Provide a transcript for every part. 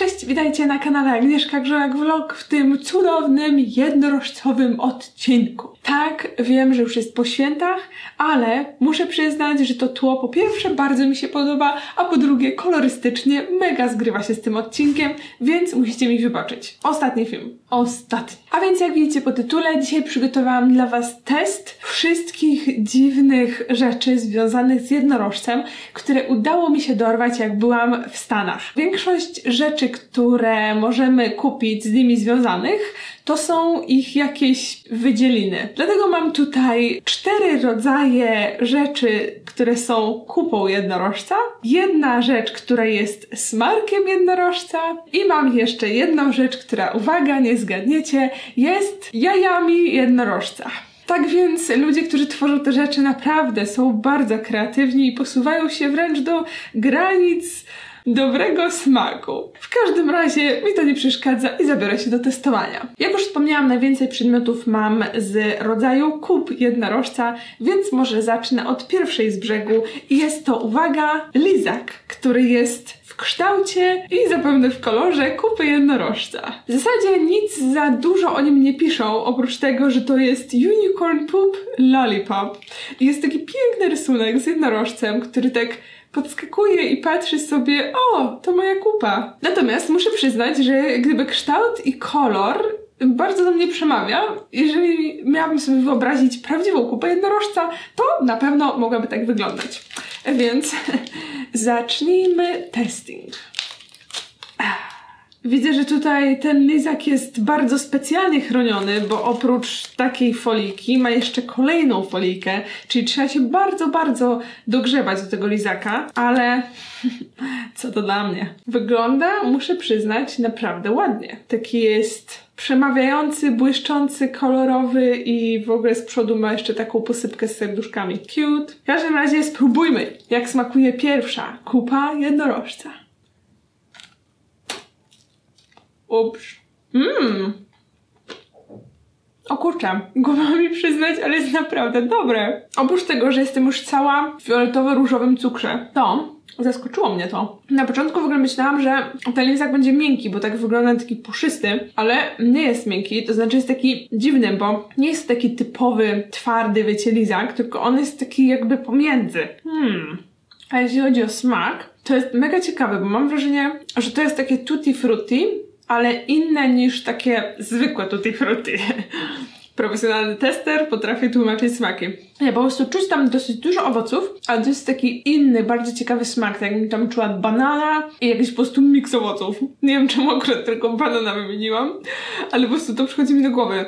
Cześć, witajcie na kanale Agnieszka Grzelak Vlog w tym cudownym, jednorożcowym odcinku. Tak, wiem, że już jest po świętach, ale muszę przyznać, że to tło po pierwsze bardzo mi się podoba, a po drugie kolorystycznie mega zgrywa się z tym odcinkiem, więc musicie mi wybaczyć. Ostatni film. Ostatni. A więc jak widzicie po tytule, dzisiaj przygotowałam dla was test wszystkich dziwnych rzeczy związanych z jednorożcem, które udało mi się dorwać, jak byłam w Stanach. Większość rzeczy, które możemy kupić z nimi związanych, to są ich jakieś wydzieliny. Dlatego mam tutaj 4 rodzaje rzeczy, które są kupą jednorożca, jedna rzecz, która jest smarkiem jednorożca i mam jeszcze jedną rzecz, która, uwaga, nie zgadniecie, jest jajami jednorożca. Tak więc ludzie, którzy tworzą te rzeczy, naprawdę są bardzo kreatywni i posuwają się wręcz do granic dobrego smaku. W każdym razie mi to nie przeszkadza i zabiorę się do testowania. Jak już wspomniałam, najwięcej przedmiotów mam z rodzaju kup jednorożca, więc może zacznę od pierwszej z brzegu i jest to, uwaga, lizak, który jest w kształcie i zapewne w kolorze kupy jednorożca. W zasadzie nic za dużo o nim nie piszą, oprócz tego, że to jest Unicorn Poop Lollipop. Jest taki piękny rysunek z jednorożcem, który tak podskakuje i patrzy sobie, o, to moja kupa. Natomiast muszę przyznać, że gdyby kształt i kolor bardzo do mnie przemawia. Jeżeli miałabym sobie wyobrazić prawdziwą kupę jednorożca, to na pewno mogłaby tak wyglądać. Więc zacznijmy testing. Widzę, że tutaj ten lizak jest bardzo specjalnie chroniony, bo oprócz takiej foliki ma jeszcze kolejną folikę, czyli trzeba się bardzo dogrzebać do tego lizaka, ale co to dla mnie? Wygląda, muszę przyznać, naprawdę ładnie. Taki jest przemawiający, błyszczący, kolorowy i w ogóle z przodu ma jeszcze taką posypkę z serduszkami. Cute. W każdym razie spróbujmy, jak smakuje pierwsza kupa jednorożca. Ups. O kurczę, głowa mi przyznać, ale jest naprawdę dobre. Oprócz tego, że jestem już cała w fioletowo-różowym cukrze, to zaskoczyło mnie to. Na początku w ogóle myślałam, że ten lizak będzie miękki, bo tak wygląda taki puszysty, ale nie jest miękki, to znaczy jest taki dziwny, bo nie jest taki typowy, twardy, wiecie, lizak, tylko on jest taki jakby pomiędzy. A jeśli chodzi o smak, to jest mega ciekawe, bo mam wrażenie, że to jest takie tutti frutti, ale inne niż takie zwykłe tutti frutti. Profesjonalny tester potrafi tłumaczyć smaki. Nie, po prostu czuć tam dosyć dużo owoców, ale to jest taki inny, bardzo ciekawy smak, tak jakbym tam czuła banana i jakiś po prostu miks owoców. Nie wiem, czemu akurat tylko banana wymieniłam, ale po prostu to przychodzi mi do głowy.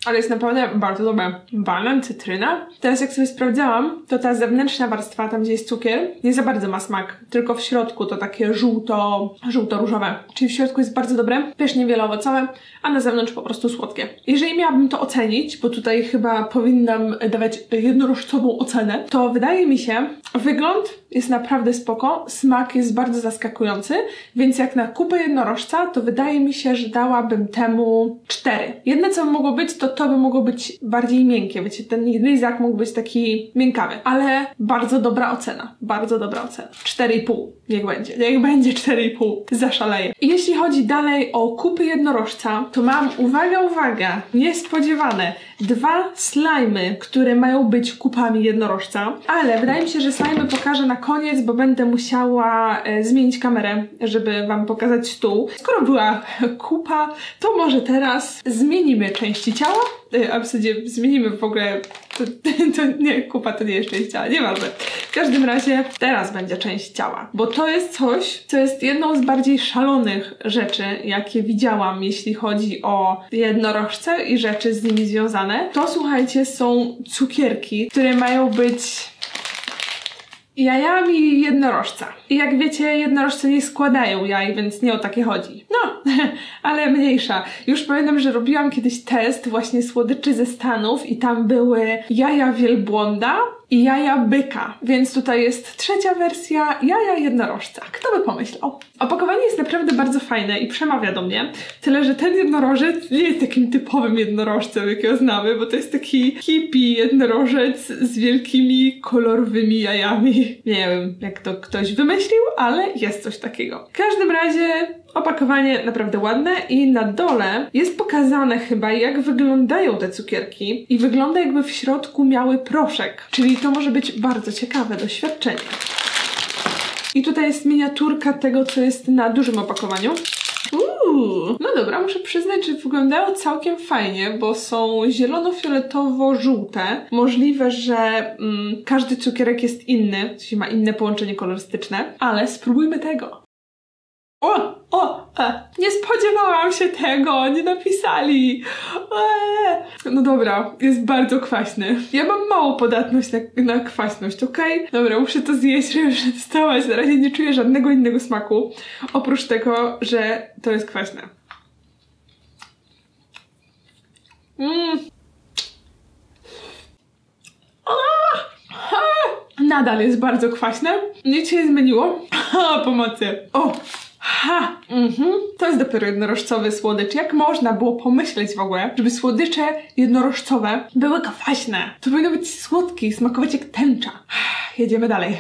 Ale jest naprawdę bardzo dobre. Banan, cytryna. Teraz jak sobie sprawdzałam, to ta zewnętrzna warstwa, tam gdzie jest cukier, nie za bardzo ma smak. Tylko w środku to takie żółto-różowe. Czyli w środku jest bardzo dobre, pysznie wieloowocowe, a na zewnątrz po prostu słodkie. Jeżeli miałabym to ocenić, bo tutaj chyba powinnam dawać jednorożcową ocenę, to wydaje mi się, wygląd jest naprawdę spoko, smak jest bardzo zaskakujący, więc jak na kupę jednorożca, to wydaje mi się, że dałabym temu 4. Jedne co mogło być, to by mogło być bardziej miękkie, wiecie, ten lizak mógł być taki miękkawy, ale bardzo dobra ocena, bardzo dobra ocena. 4,5, niech będzie 4,5, zaszaleję. I jeśli chodzi dalej o kupy jednorożca, to mam, uwaga, niespodziewane, 2 slajmy, które mają być kupami jednorożca, ale wydaje mi się, że slajmy pokażę na koniec, bo będę musiała zmienić kamerę, żeby wam pokazać stół. Skoro była kupa, to może teraz zmienimy części ciała, a w zasadzie zmienimy w ogóle, to nie, kupa to nie jest część ciała, nieważne. W każdym razie teraz będzie część ciała, bo to jest coś, co jest jedną z bardziej szalonych rzeczy, jakie widziałam, jeśli chodzi o jednorożce i rzeczy z nimi związane. To, słuchajcie, są cukierki, które mają być jajami jednorożca. I jak wiecie, jednorożce nie składają jaj, więc nie o takie chodzi. No, ale mniejsza. Już pamiętam, że robiłam kiedyś test właśnie słodyczy ze Stanów i tam były jaja wielbłąda i jaja byka, więc tutaj jest trzecia wersja jaja jednorożca. Kto by pomyślał? Opakowanie jest naprawdę bardzo fajne i przemawia do mnie, tyle że ten jednorożec nie jest takim typowym jednorożcem, jakiego znamy, bo to jest taki hippie jednorożec z wielkimi kolorowymi jajami. Nie wiem, jak to ktoś wymyślił, ale jest coś takiego. W każdym razie opakowanie naprawdę ładne i na dole jest pokazane chyba, jak wyglądają te cukierki i wygląda, jakby w środku miały proszek, czyli to może być bardzo ciekawe doświadczenie. I tutaj jest miniaturka tego, co jest na dużym opakowaniu. No dobra, muszę przyznać, że wyglądają całkiem fajnie, bo są zielono-fioletowo-żółte. Możliwe, że każdy cukierek jest inny, w sensie ma inne połączenie kolorystyczne, ale spróbujmy tego. Nie spodziewałam się tego, nie napisali. No dobra, jest bardzo kwaśny. Ja mam małą podatność na kwaśność, okej? Dobra, muszę to zjeść, żeby przetestować. Na razie nie czuję żadnego innego smaku, oprócz tego, że to jest kwaśne. Nadal jest bardzo kwaśne. Nic się nie zmieniło. Pomocy. To jest dopiero jednorożcowy słodycz. Jak można było pomyśleć w ogóle, żeby słodycze jednorożcowe były kwaśne? To powinno być słodkie i smakować jak tęcza. Jedziemy dalej.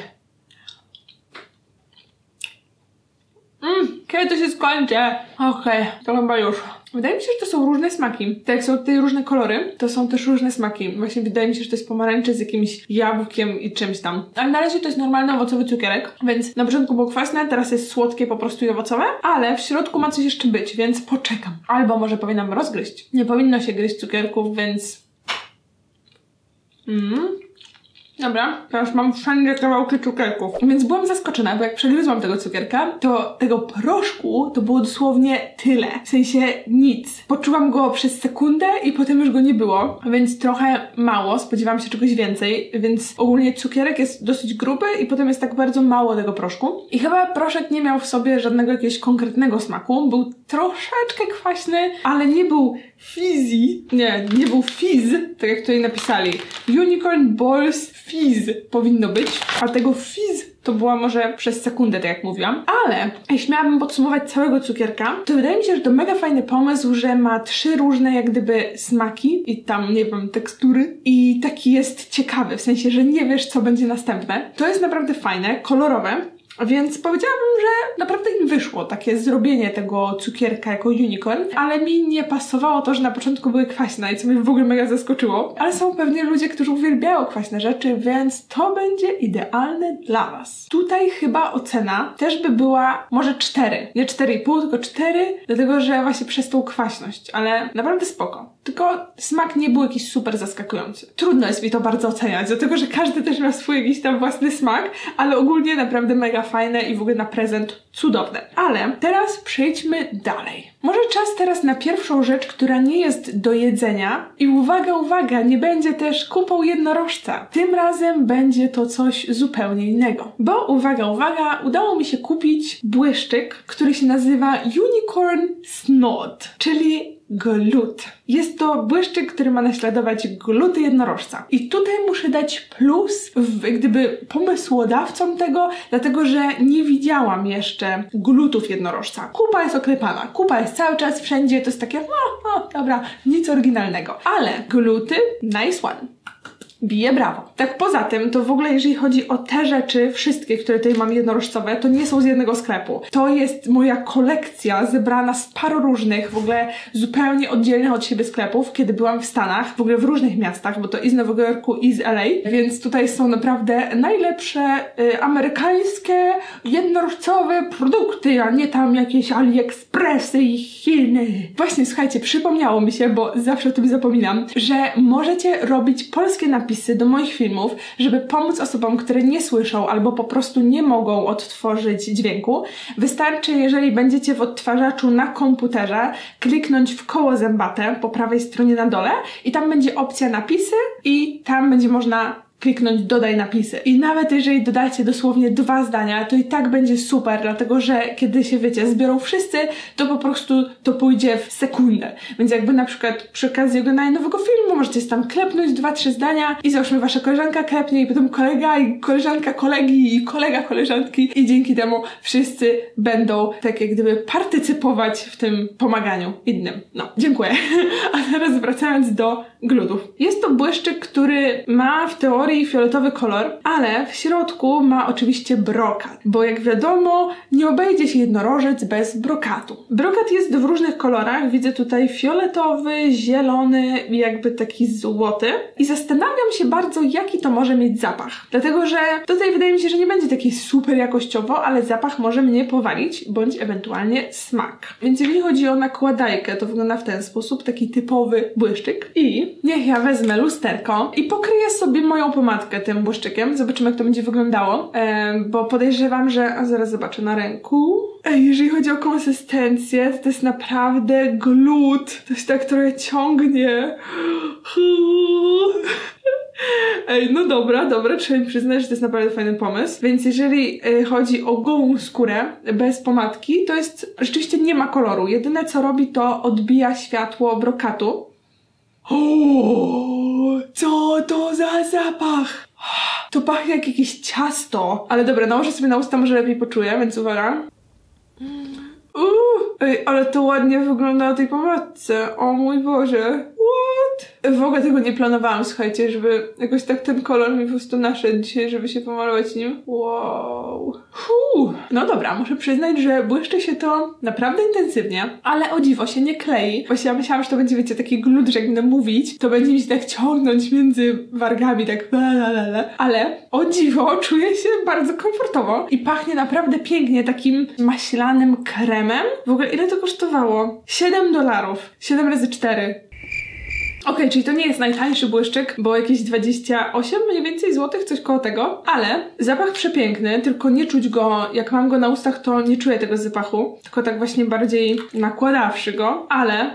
Kiedy to się skończy? Okej, to chyba już. Wydaje mi się, że to są różne smaki. Tak jak są tutaj różne kolory, to są też różne smaki. Właśnie wydaje mi się, że to jest pomarańcze z jakimś jabłkiem i czymś tam. Ale na razie to jest normalny owocowy cukierek, więc na początku było kwaśne, teraz jest słodkie po prostu i owocowe, ale w środku ma coś jeszcze być, więc poczekam. Albo może powinnam rozgryźć. Nie powinno się gryźć cukierków, więc... Dobra, teraz mam wszędzie kawałki cukierków. Więc byłam zaskoczona, bo jak przegryzłam tego cukierka, to tego proszku to było dosłownie tyle. W sensie nic. Poczułam go przez sekundę i potem już go nie było, więc trochę mało. Spodziewałam się czegoś więcej, więc ogólnie cukierek jest dosyć gruby i potem jest tak bardzo mało tego proszku. I chyba proszek nie miał w sobie żadnego jakiegoś konkretnego smaku. Był troszeczkę kwaśny, ale nie był fizzy. Nie był fizz, tak jak tutaj napisali. Unicorn Balls Fizz powinno być, a tego fizz to była może przez sekundę, tak jak mówiłam. Ale jeśli miałabym podsumować całego cukierka, to wydaje mi się, że to mega fajny pomysł, że ma 3 różne jak gdyby smaki i tam, nie wiem, tekstury i taki jest ciekawy, w sensie, że nie wiesz, co będzie następne. To jest naprawdę fajne, kolorowe. Więc powiedziałabym, że naprawdę im wyszło takie zrobienie tego cukierka jako unicorn, ale mi nie pasowało to, że na początku były kwaśne i co mnie w ogóle mega zaskoczyło. Ale są pewnie ludzie, którzy uwielbiają kwaśne rzeczy, więc to będzie idealne dla was. Tutaj chyba ocena też by była może 4. Nie 4,5, tylko 4, dlatego że właśnie przez tą kwaśność, ale naprawdę spoko. Tylko smak nie był jakiś super zaskakujący. Trudno jest mi to bardzo oceniać, dlatego że każdy też ma swój jakiś tam własny smak, ale ogólnie naprawdę mega fajne i w ogóle na prezent cudowne. Ale teraz przejdźmy dalej. Może czas teraz na pierwszą rzecz, która nie jest do jedzenia i uwaga, uwaga, nie będzie też kupą jednorożca. Tym razem będzie to coś zupełnie innego. Bo uwaga, uwaga, udało mi się kupić błyszczyk, który się nazywa Unicorn Snot, czyli glut. Jest to błyszczyk, który ma naśladować gluty jednorożca. I tutaj muszę dać plus gdyby pomysłodawcom tego, dlatego że nie widziałam jeszcze glutów jednorożca. Kupa jest oklepana, kupa jest cały czas wszędzie, to jest takie dobra, nic oryginalnego. Ale gluty, nice one. Bije brawo. Tak poza tym, to w ogóle jeżeli chodzi o te rzeczy, wszystkie, które tutaj mam jednorożcowe, to nie są z jednego sklepu. To jest moja kolekcja zebrana z paru różnych, w ogóle zupełnie oddzielnych od siebie sklepów, kiedy byłam w Stanach, w ogóle w różnych miastach, bo to i z Nowego Jorku, i z LA, więc tutaj są naprawdę najlepsze amerykańskie jednorożcowe produkty, a nie tam jakieś AliExpressy i Chiny. Właśnie, słuchajcie, przypomniało mi się, bo zawsze o tym zapominam, że możecie robić polskie napisy do moich filmów, żeby pomóc osobom, które nie słyszą albo po prostu nie mogą odtworzyć dźwięku. Wystarczy, jeżeli będziecie w odtwarzaczu na komputerze, kliknąć w koło zębate po prawej stronie na dole i tam będzie opcja napisy i tam będzie można kliknąć dodaj napisy. I nawet jeżeli dodacie dosłownie 2 zdania, to i tak będzie super, dlatego że kiedy się, wiecie, zbiorą wszyscy, to po prostu to pójdzie w sekundę. Więc jakby na przykład przy okazji oglądania nowego filmu możecie tam klepnąć 2-3 zdania i załóżmy wasza koleżanka klepnie i potem kolega i koleżanka kolegi i kolega koleżanki i dzięki temu wszyscy będą tak jak gdyby partycypować w tym pomaganiu innym. No, dziękuję. A teraz wracając do glutów. Jest to błyszczyk, który ma w teorii fioletowy kolor, ale w środku ma oczywiście brokat, bo jak wiadomo, nie obejdzie się jednorożec bez brokatu. Brokat jest w różnych kolorach, widzę tutaj fioletowy, zielony i jakby taki złoty i zastanawiam się bardzo, jaki to może mieć zapach. Dlatego, że tutaj wydaje mi się, że nie będzie taki super jakościowo, ale zapach może mnie powalić, bądź ewentualnie smak. Więc jeżeli chodzi o nakładajkę, to wygląda w ten sposób, taki typowy błyszczyk. I niech ja wezmę lusterko i pokryję sobie moją pomadkę tym błyszczykiem. Zobaczymy, jak to będzie wyglądało, bo podejrzewam, że... A zaraz zobaczę na ręku. Jeżeli chodzi o konsystencję, to jest naprawdę glut. To się tak trochę ciągnie. No dobra, trzeba mi przyznać, że to jest naprawdę fajny pomysł. Więc jeżeli chodzi o gołą skórę bez pomadki, to jest... Rzeczywiście nie ma koloru. Jedyne co robi, to odbija światło brokatu. Co to za zapach? To pachnie jak jakieś ciasto. Ale dobra, nałożę sobie na usta, może lepiej poczuję, więc uwaga. Ej, ale to ładnie wygląda na tej pomadce. O mój Boże. What? W ogóle tego nie planowałam, słuchajcie, żeby jakoś tak ten kolor mi po prostu naszedł dzisiaj, żeby się pomalować nim. Wow. No dobra, muszę przyznać, że błyszczy się to naprawdę intensywnie, ale o dziwo się nie klei. Właśnie ja myślałam, że to będzie, wiecie, taki glut, że jak będę mówić, to będzie mi się tak ciągnąć między wargami, tak ale o dziwo czuję się bardzo komfortowo i pachnie naprawdę pięknie takim maślanym kremem. W ogóle ile to kosztowało? $7. 7 razy 4. Okej, czyli to nie jest najtańszy błyszczyk, bo jakieś 28 mniej więcej złotych, coś koło tego, ale zapach przepiękny, tylko nie czuć go, jak mam go na ustach, to nie czuję tego zapachu, tylko tak właśnie bardziej nakładawszy go, ale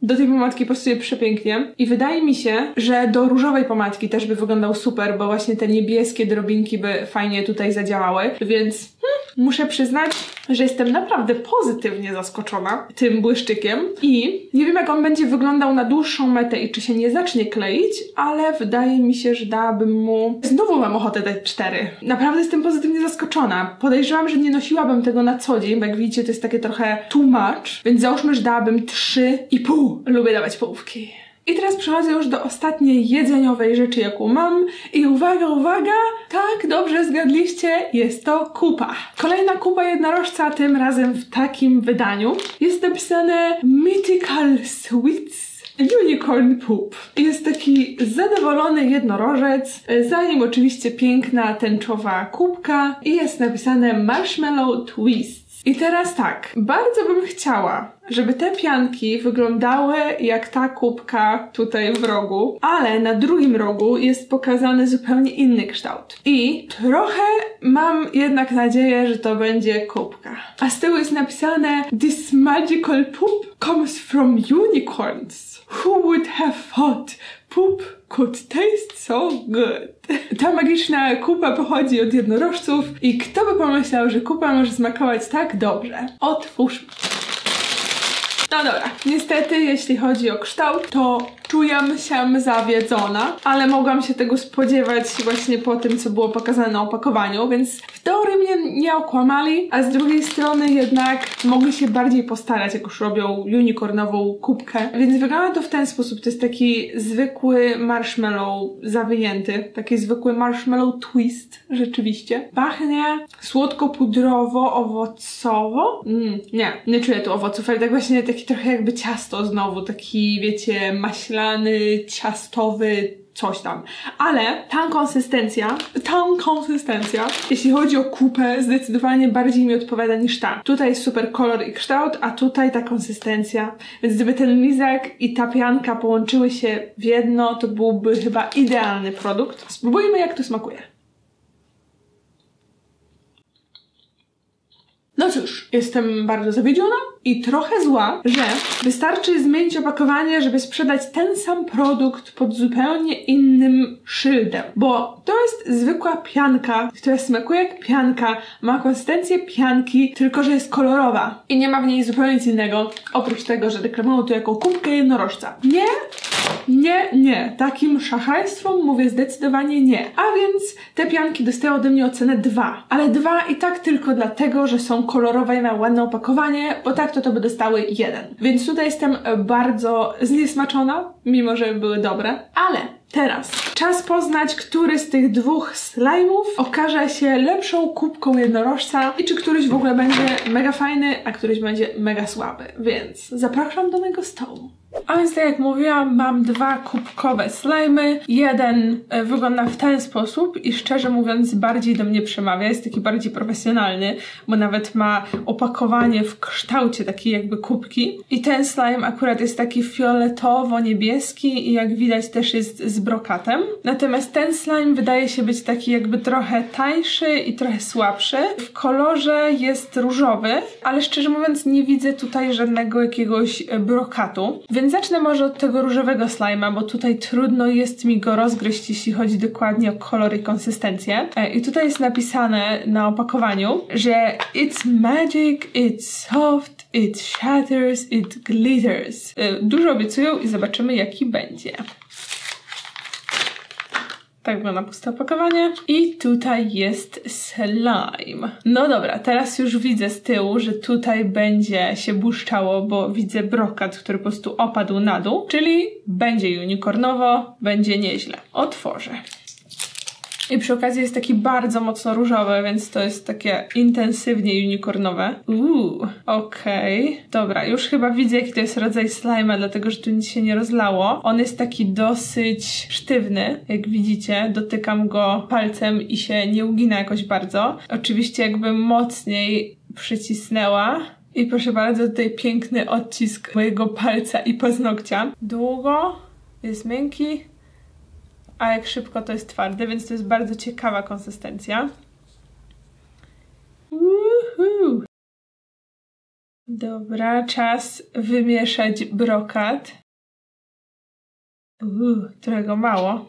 do tej pomadki pasuje przepięknie i wydaje mi się, że do różowej pomadki też by wyglądał super, bo właśnie te niebieskie drobinki by fajnie tutaj zadziałały, więc muszę przyznać, że jestem naprawdę pozytywnie zaskoczona tym błyszczykiem i nie wiem, jak on będzie wyglądał na dłuższą metę i czy się nie zacznie kleić, ale wydaje mi się, że dałabym mu... Znowu mam ochotę dać 4. Naprawdę jestem pozytywnie zaskoczona. Podejrzewam, że nie nosiłabym tego na co dzień, bo jak widzicie, to jest takie trochę too much, więc załóżmy, że dałabym 3,5. Lubię dawać połówki. I teraz przechodzę już do ostatniej jedzeniowej rzeczy, jaką mam. I uwaga, uwaga! Tak, dobrze zgadliście, jest to kupa. Kolejna kupa jednorożca, tym razem w takim wydaniu. Jest napisane Mythical Sweets Unicorn Poop. Jest taki zadowolony jednorożec, za nim oczywiście piękna tęczowa kubka i jest napisane Marshmallow Twist. I teraz tak, bardzo bym chciała, żeby te pianki wyglądały jak ta kubka tutaj w rogu, ale na drugim rogu jest pokazany zupełnie inny kształt. I trochę mam jednak nadzieję, że to będzie kubka. A z tyłu jest napisane This magical poop comes from unicorns. Who would have thought poop could taste so good? Ta magiczna kupa pochodzi od jednorożców i kto by pomyślał, że kupa może smakować tak dobrze? Otwórzmy. No dobra, niestety jeśli chodzi o kształt, to czuję się zawiedzona, ale mogłam się tego spodziewać właśnie po tym, co było pokazane na opakowaniu, więc w teorii mnie nie okłamali, a z drugiej strony jednak mogli się bardziej postarać, jak już robią unicornową kubkę. Więc wygląda to w ten sposób, to jest taki zwykły marshmallow zawinięty, taki zwykły marshmallow twist, rzeczywiście. Pachnie słodko-pudrowo, owocowo. Nie czuję tu owoców, ale tak właśnie taki trochę jakby ciasto znowu, taki wiecie, maślany, ciastowy, coś tam. Ale ta konsystencja, jeśli chodzi o kupę, zdecydowanie bardziej mi odpowiada niż ta. Tutaj jest super kolor i kształt, a tutaj ta konsystencja. Więc gdyby ten lizak i ta pianka połączyły się w jedno, to byłby chyba idealny produkt. Spróbujmy, jak to smakuje. No cóż, jestem bardzo zawiedziona i trochę zła, że wystarczy zmienić opakowanie, żeby sprzedać ten sam produkt pod zupełnie innym szyldem. Bo to jest zwykła pianka, która smakuje jak pianka, ma konsystencję pianki, tylko że jest kolorowa. I nie ma w niej zupełnie nic innego, oprócz tego, że reklamują to jako kubkę jednorożca. Nie. Takim szachrajstwom mówię zdecydowanie nie. A więc te pianki dostają ode mnie ocenę 2. Ale 2 i tak tylko dlatego, że są kolorowe i mają ładne opakowanie, bo tak to by dostały 1. Więc tutaj jestem bardzo zniesmaczona, mimo że były dobre. Ale teraz czas poznać, który z tych dwóch slime'ów okaże się lepszą kubką jednorożca i czy któryś w ogóle będzie mega fajny, a któryś będzie mega słaby. Więc zapraszam do mojego stołu. A więc tak jak mówiłam, mam 2 kubkowe slajmy. Jeden wygląda w ten sposób i szczerze mówiąc bardziej do mnie przemawia. Jest taki bardziej profesjonalny, bo nawet ma opakowanie w kształcie takiej jakby kubki. I ten slime akurat jest taki fioletowo-niebieski i jak widać też jest z brokatem. Natomiast ten slime wydaje się być taki jakby trochę tańszy i trochę słabszy. W kolorze jest różowy, ale szczerze mówiąc nie widzę tutaj żadnego jakiegoś brokatu. Więc zacznę może od tego różowego slime'a, bo tutaj trudno jest mi go rozgryźć, jeśli chodzi dokładnie o kolor i konsystencję. I tutaj jest napisane na opakowaniu, że it's magic, it's soft, it shatters, it glitters. Dużo obiecują i zobaczymy, jaki będzie. Tak wygląda puste opakowanie. I tutaj jest slime. No dobra, teraz już widzę z tyłu, że tutaj będzie się błyszczało, bo widzę brokat, który po prostu opadł na dół. Czyli będzie unicornowo, będzie nieźle. Otworzę. I przy okazji jest taki bardzo mocno różowy, więc to jest takie intensywnie unicornowe. Okej. Dobra, już chyba widzę, jaki to jest rodzaj slime'a, dlatego że tu nic się nie rozlało. On jest taki dosyć sztywny, jak widzicie. Dotykam go palcem i się nie ugina jakoś bardzo. Oczywiście jakbym mocniej przycisnęła. I proszę bardzo, tutaj piękny odcisk mojego palca i paznokcia. Długo, jest miękki. A jak szybko to jest twarde, więc to jest bardzo ciekawa konsystencja. Dobra, czas wymieszać brokat. Trochę go mało.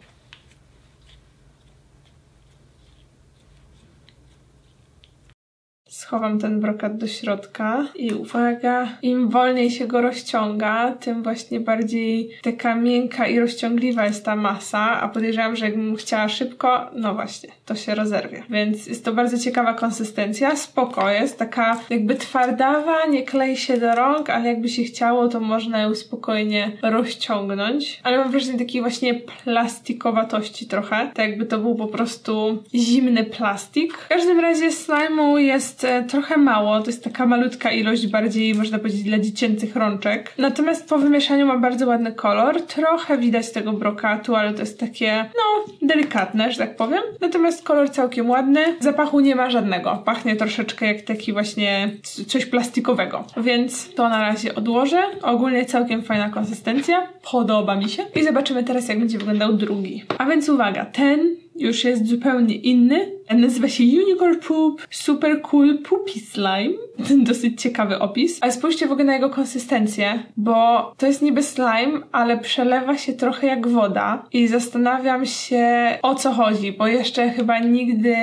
Schowam ten brokat do środka i uwaga, im wolniej się go rozciąga, tym właśnie bardziej taka miękka i rozciągliwa jest ta masa, a podejrzewam, że jakbym chciała szybko, no właśnie, to się rozerwie. Więc jest to bardzo ciekawa konsystencja, spoko jest, taka jakby twardawa, nie klei się do rąk, ale jakby się chciało, to można ją spokojnie rozciągnąć. Ale mam wrażenie takiej właśnie plastikowatości trochę, tak jakby to był po prostu zimny plastik. W każdym razie slime'u jest trochę mało, to jest taka malutka ilość, bardziej można powiedzieć dla dziecięcych rączek. Natomiast po wymieszaniu ma bardzo ładny kolor, trochę widać tego brokatu, ale to jest takie, no, delikatne, że tak powiem. Natomiast kolor całkiem ładny, zapachu nie ma żadnego, pachnie troszeczkę jak taki właśnie coś plastikowego, więc to na razie odłożę. Ogólnie całkiem fajna konsystencja, podoba mi się i zobaczymy teraz, jak będzie wyglądał drugi. A więc uwaga, ten już jest zupełnie inny. Nazywa się Unicorn Poop Super Cool Poopy Slime. Dosyć ciekawy opis. Ale spójrzcie w ogóle na jego konsystencję, bo to jest niby slime, ale przelewa się trochę jak woda. I zastanawiam się, o co chodzi, bo jeszcze chyba nigdy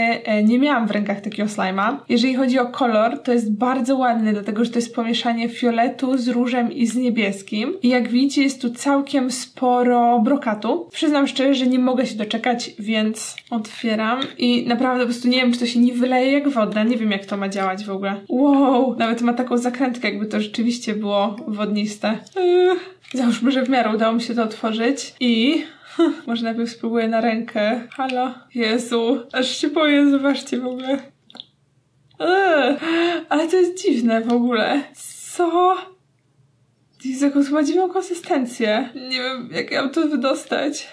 nie miałam w rękach takiego slime'a. Jeżeli chodzi o kolor, to jest bardzo ładny, dlatego że to jest pomieszanie fioletu z różem i z niebieskim. I jak widzicie, jest tu całkiem sporo brokatu. Przyznam szczerze, że nie mogę się doczekać, więc otwieram i naprawdę po prostu nie wiem, czy to się nie wyleje jak woda. Nie wiem, jak to ma działać w ogóle. Wow! Nawet ma taką zakrętkę, jakby to rzeczywiście było wodniste. Załóżmy, że w miarę udało mi się to otworzyć i... może najpierw spróbuję na rękę. Halo? Jezu, aż się boję, zobaczcie w ogóle. Ale to jest dziwne w ogóle. Co? Jezu, jaką to ma dziwną konsystencję. Nie wiem, jak ja mam to wydostać.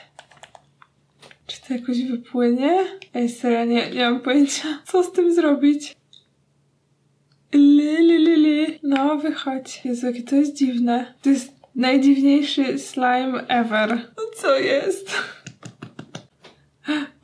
Czy to jakoś wypłynie? Ej, serio, nie mam pojęcia, co z tym zrobić. No, wychodź. Jezu, jakie to jest dziwne. To jest najdziwniejszy slime ever. No co jest?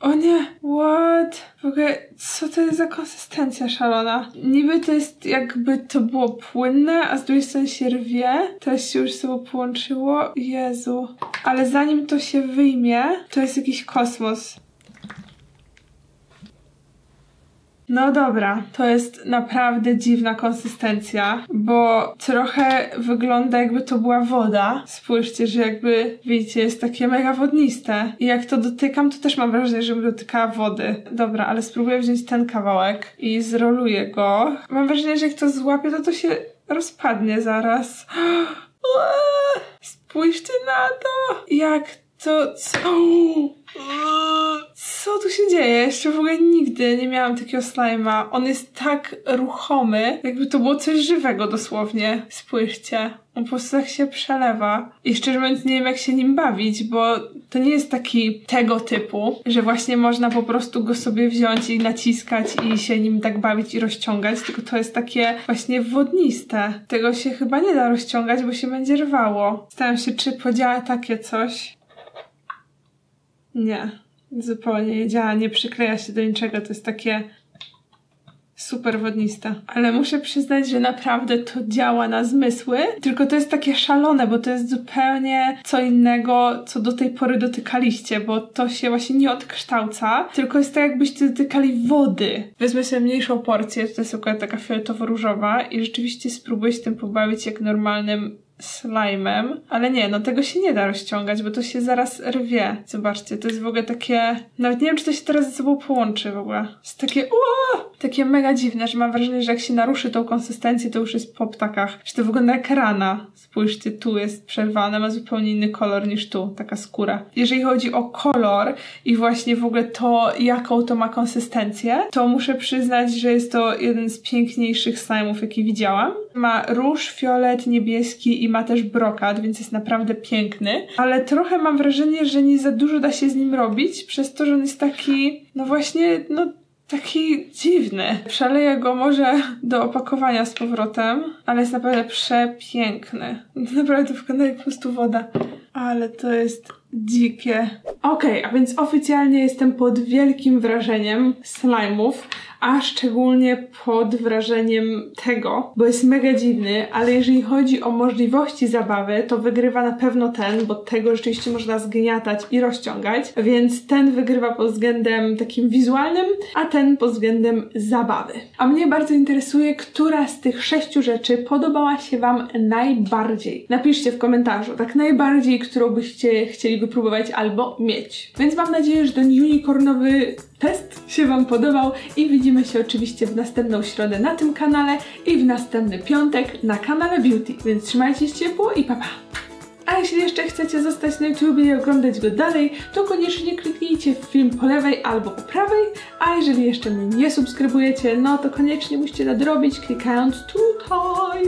O nie, what? W ogóle, co to jest za konsystencja szalona? Niby to jest jakby to było płynne, a z drugiej strony się rwie. Teraz się już z sobą połączyło. Jezu. Ale zanim to się wyjmie, to jest jakiś kosmos. No dobra, to jest naprawdę dziwna konsystencja, bo trochę wygląda jakby to była woda. Spójrzcie, że jakby, widzicie, jest takie mega wodniste. I jak to dotykam, to też mam wrażenie, żebym dotykała wody. Dobra, ale spróbuję wziąć ten kawałek i zroluję go. Mam wrażenie, że jak to złapię, to się rozpadnie zaraz. Spójrzcie na to! Jak to... Co tu się dzieje? Jeszcze w ogóle nigdy nie miałam takiego slajma. On jest tak ruchomy, jakby to było coś żywego dosłownie. Spójrzcie. On po prostu tak się przelewa. I szczerze mówiąc nie wiem jak się nim bawić, bo to nie jest taki tego typu, że właśnie można po prostu go sobie wziąć i naciskać i się nim tak bawić i rozciągać, tylko to jest takie właśnie wodniste. Tego się chyba nie da rozciągać, bo się będzie rwało. Zastanawiam się, czy podziała takie coś. Nie. Zupełnie nie działa, nie przykleja się do niczego, to jest takie super wodniste. Ale muszę przyznać, że naprawdę to działa na zmysły, tylko to jest takie szalone, bo to jest zupełnie co innego, co do tej pory dotykaliście, bo to się właśnie nie odkształca, tylko jest tak jakbyście dotykali wody. Wezmę sobie mniejszą porcję, to jest akurat taka fioletowo-różowa i rzeczywiście spróbuję się tym pobawić jak normalnym slime'em, ale nie, no tego się nie da rozciągać, bo to się zaraz rwie. Zobaczcie, to jest w ogóle takie... Nawet nie wiem, czy to się teraz ze sobą połączy w ogóle. Jest takie mega dziwne, że mam wrażenie, że jak się naruszy tą konsystencję, to już jest po ptakach. Że to wygląda jak rana. Spójrzcie, tu jest przerwane, ma zupełnie inny kolor niż tu, taka skóra. Jeżeli chodzi o kolor i właśnie w ogóle to, jaką to ma konsystencję, to muszę przyznać, że jest to jeden z piękniejszych slime'ów, jaki widziałam. Ma róż, fiolet, niebieski i ma też brokat, więc jest naprawdę piękny. Ale trochę mam wrażenie, że nie za dużo da się z nim robić, przez to, że on jest taki, no właśnie, no taki dziwny. Przeleję go może do opakowania z powrotem, ale jest naprawdę przepiękny. Naprawdę to wygląda jak po prostu woda. Ale to jest dzikie. Okej, a więc oficjalnie jestem pod wielkim wrażeniem slime'ów, a szczególnie pod wrażeniem tego, bo jest mega dziwny, ale jeżeli chodzi o możliwości zabawy, to wygrywa na pewno ten, bo tego rzeczywiście można zgniatać i rozciągać, więc ten wygrywa pod względem takim wizualnym, a ten pod względem zabawy. A mnie bardzo interesuje, która z tych 6 rzeczy podobała się Wam najbardziej. Napiszcie w komentarzu, tak najbardziej, którą byście chcieli wypróbować albo mieć. Więc mam nadzieję, że ten unicornowy test się Wam podobał i widzimy się oczywiście w następną środę na tym kanale i w następny piątek na kanale Beauty. Więc trzymajcie się ciepło i pa pa! A jeśli jeszcze chcecie zostać na YouTubie i oglądać go dalej, to koniecznie kliknijcie w film po lewej albo po prawej, a jeżeli jeszcze mnie nie subskrybujecie, no to koniecznie musicie nadrobić klikając tutaj.